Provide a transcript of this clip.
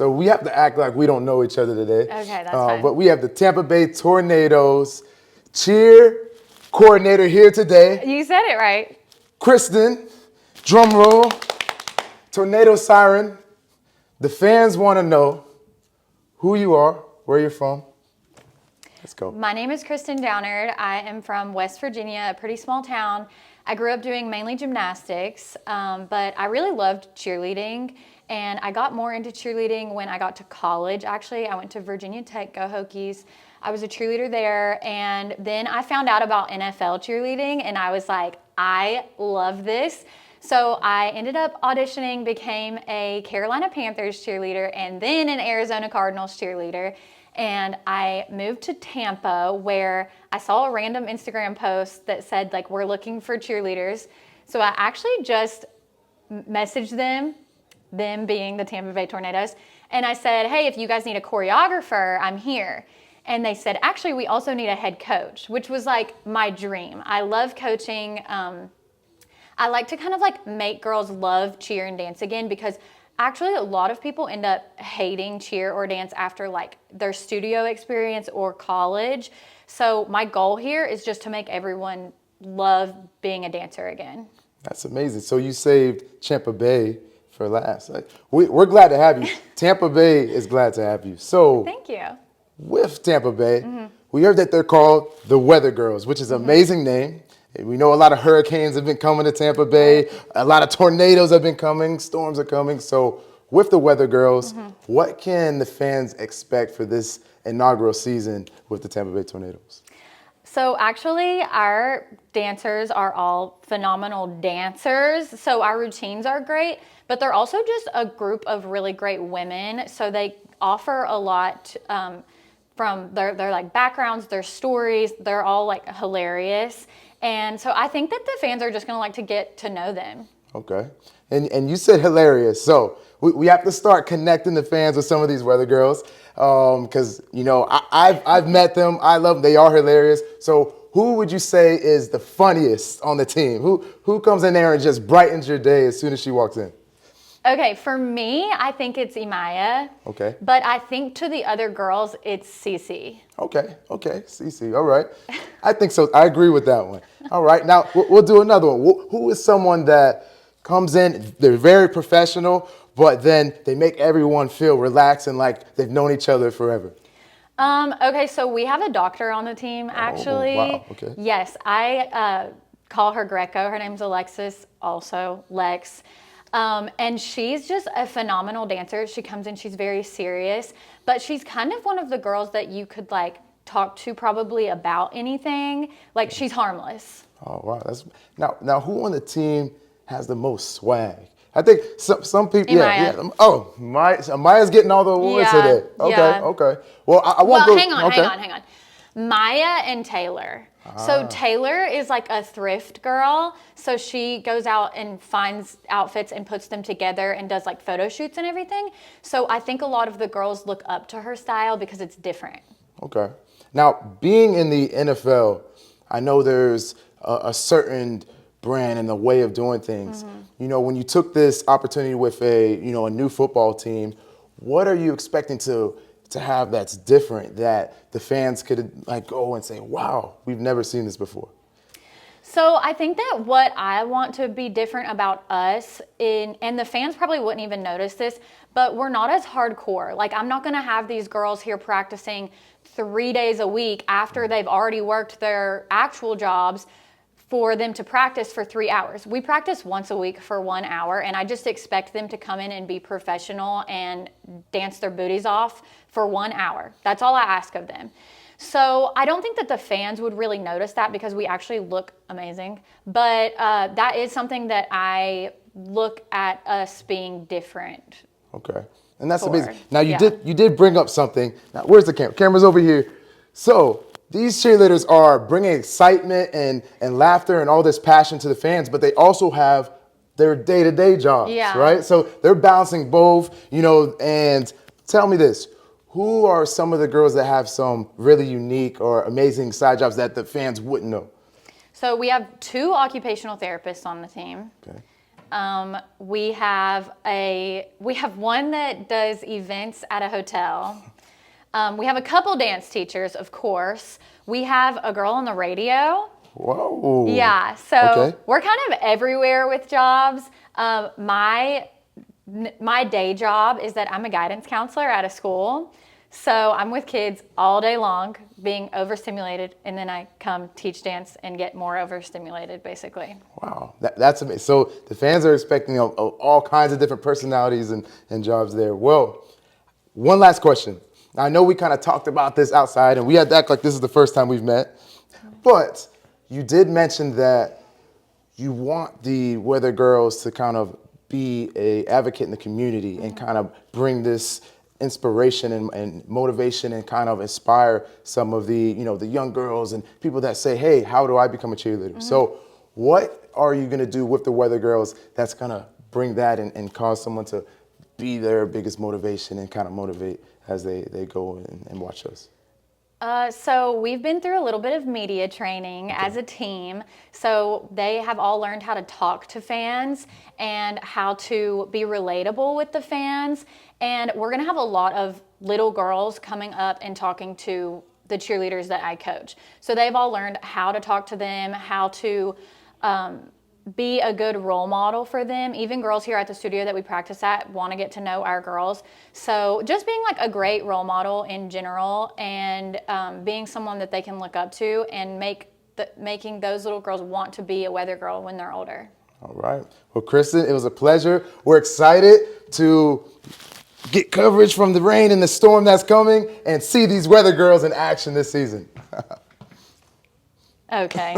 So we have to act like we don't know each other today. Okay, that's fine. But we have the Tampa Bay Tornadoes cheer coordinator here today. You said it right. Kristen, drum roll, tornado siren. The fans want to know who you are, where you're from. Let's go. My name is Kristen Downard. I am from West Virginia, a pretty small town. I grew up doing mainly gymnastics, but I really loved cheerleading. And I got more into cheerleading when I got to college, actually. I went to Virginia Tech, go Hokies. I was a cheerleader there. And then I found out about NFL cheerleading, and I was like, I love this. So I ended up auditioning, became a Carolina Panthers cheerleader, and then an Arizona Cardinals cheerleader. And I moved to Tampa, where I saw a random Instagram post that said, like, we're looking for cheerleaders. So I actually just messaged them being the Tampa Bay Tornadoes, and I said, hey, if you guys need a choreographer, I'm here. And they said, actually, we also need a head coach, which was like my dream. I love coaching. I like to kind of like make girls love cheer and dance again, because actually a lot of people end up hating cheer or dance after like their studio experience or college. So my goal here is just to make everyone love being a dancer again. That's amazing. So you saved Tampa Bay for last. Like, we're glad to have you. Tampa Bay is glad to have you. So Thank you. With Tampa Bay, we heard that they're called the Weather Girls, which is an amazing name. We know a lot of hurricanes have been coming to Tampa Bay. A lot of tornadoes have been coming. Storms are coming. So with the Weather Girls, what can the fans expect for this inaugural season with the Tampa Bay Tornadoes? So actually, our dancers are all phenomenal dancers. So our routines are great, but they're also just a group of really great women. So they offer a lot from their like backgrounds, their stories. They're all like hilarious. And so I think that the fans are just going to like to get to know them. Okay. And you said hilarious. So we have to start connecting the fans with some of these Weather Girls. Because, you know, I've met them. I love them. They are hilarious. So who would you say is the funniest on the team? Who comes in there and just brightens your day as soon as she walks in? Okay, for me, I think it's Imaya. Okay. But I think to the other girls, it's Cece. Okay, Cece, all right. I think so. I agree with that one. All right, now we'll do another one. Who is someone that comes in, they're very professional, but then they make everyone feel relaxed and like they've known each other forever? Okay, so we have a doctor on the team, actually. Oh, wow, okay. Yes, I call her Greco. Her name's Alexis, also Lex. And she's just a phenomenal dancer. She comes in, she's very serious, but she's kind of one of the girls that you could like talk to probably about anything. Like, she's harmless. Oh, wow. Now who on the team has the most swag? I think some people, Imaya. yeah. Oh, Maya's getting all the awards today. Okay. Well, I won't go. Hang on. Maya and Taylor. So Taylor is like a thrift girl. So she goes out and finds outfits and puts them together and does like photo shoots and everything. So I think a lot of the girls look up to her style because it's different. Okay. Now, being in the NFL, I know there's a certain brand and the way of doing things. You know, when you took this opportunity with a new football team, what are you expecting to have that's different, that the fans could like go and say, wow, we've never seen this before? So I think that what I want to be different about us, and the fans probably wouldn't even notice this, but we're not as hardcore. Like, I'm not going to have these girls here practicing 3 days a week after they've already worked their actual jobs for them to practice for 3 hours. We practice once a week for 1 hour, and I just expect them to come in and be professional and dance their booties off for 1 hour. That's all I ask of them. So I don't think that the fans would really notice that because we actually look amazing. But that is something that I look at us being different. Okay. And that's amazing. Now, you did bring up something. Now, where's the camera? Camera's over here. So these cheerleaders are bringing excitement and laughter and all this passion to the fans, but they also have their day-to-day jobs, right? So they're balancing both, and tell me this. Who are some of the girls that have some really unique or amazing side jobs that the fans wouldn't know? So we have 2 occupational therapists on the team. Okay. We have one that does events at a hotel. We have a couple dance teachers, of course. We have a girl on the radio. Whoa. Yeah, so Okay. we're kind of everywhere with jobs. My day job is that I'm a guidance counselor at a school. So I'm with kids all day long, being overstimulated, and then I come teach dance and get more overstimulated, basically. Wow, that's amazing. So the fans are expecting all kinds of different personalities and jobs there. Well, one last question. I know we kind of talked about this outside, and we had to act like this is the first time we've met, but you did mention that you want the Weather Girls to kind of be an advocate in the community and kind of bring this inspiration and motivation and kind of inspire some of the, the young girls and people that say, hey, how do I become a cheerleader? Mm-hmm. So what are you going to do with the Weather Girls that's going to bring that and cause someone to be their biggest motivation and kind of motivate as they go and watch us? So we've been through a little bit of media training as a team. So they have all learned how to talk to fans and how to be relatable with the fans. And we're going to have a lot of little girls coming up and talking to the cheerleaders that I coach. So they've all learned how to talk to them, how to be a good role model for them. Even girls here at the studio that we practice at want to get to know our girls. So just being like a great role model in general and being someone that they can look up to and making those little girls want to be a Weather Girl when they're older. All right. Well, Kristen, it was a pleasure. We're excited to get coverage from the rain and the storm that's coming and see these Weather Girls in action this season. Okay.